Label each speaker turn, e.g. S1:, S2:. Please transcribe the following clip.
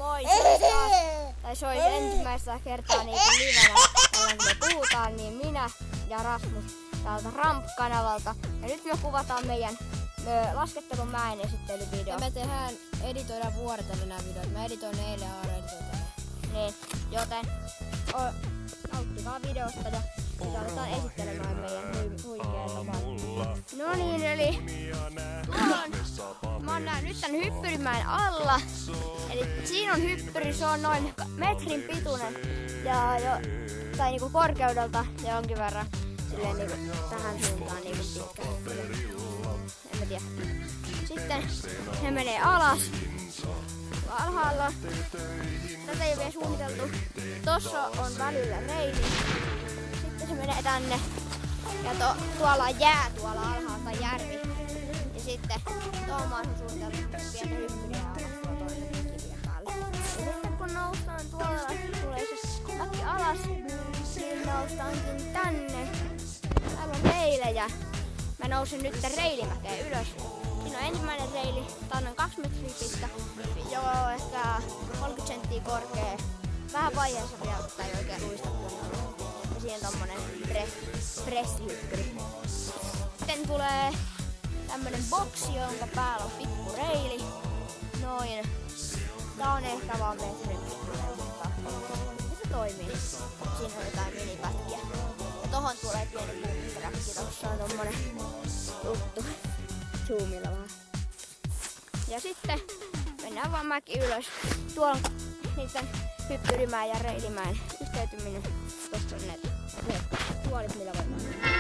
S1: Moi taas. Se olisi ensimmäistä kertaa niin livenä, kun me puhutaan, niin minä ja Rasmus täältä Ramp-kanavalta. Ja nyt me kuvataan meidän laskettelun mäen esittelyvideo.
S2: Ja me editoidaan vuorotellen nämä videot. Mä editoin eilen ja Aaro editoin tänään.
S1: Niin, joten nauttikaa videosta ja sitä aletaan esittelemään meidän huikeeta matkaa. No niin, eli mä oon nyt tän hyppyrimäen alla. Eli siinä on hyppyri, se on noin metrin pituinen tai niinku korkeudelta ja jonkin verran silleen niinku tähän suuntaan niinku pitkä hyppyri. En mä tiedä. Sitten se menee alas. Alhaalla. Tätä ei ole vielä suunniteltu. Tossa on välillä reili. Sitten se menee tänne. Ja tuolla on jää tuolla alhaalla tai järvi. Ja sitten tuohon mä oon suunniteltu pientä hyppyriä alas kivien päälle. Ja sitten kun noustaan tuolla, tulee se mäki alas, niin noustaankin tänne. Täällä on reilejä. Mä nousin nyt reilimäkeen ylös. Siinä on ensimmäinen reili, tää on noin 2 metriä pitkä, joo ehkä 30 senttiä korkea. Vähän vaiheessa vielä, mutta ei oikein luista kunnolla. Ja siinä on tommonen pressihyppyri. Sitten tulee tämmönen boksi, jonka päällä on pikku reili. Noin. Tää on ehkä vaan metrin pitkä, mutta se toimii. Siinä on jotain minipätkiä. Ja tohon tulee pieni bumpitrakki, tossa on tommonen juttu. Zoomilla vähän. Ja sitten mennään vaan mäki ylös. Tuolla on niiden hyppyrimäen ja reilimäen yhteytyminen. Tuossa on ne tuolit, millä voidaan.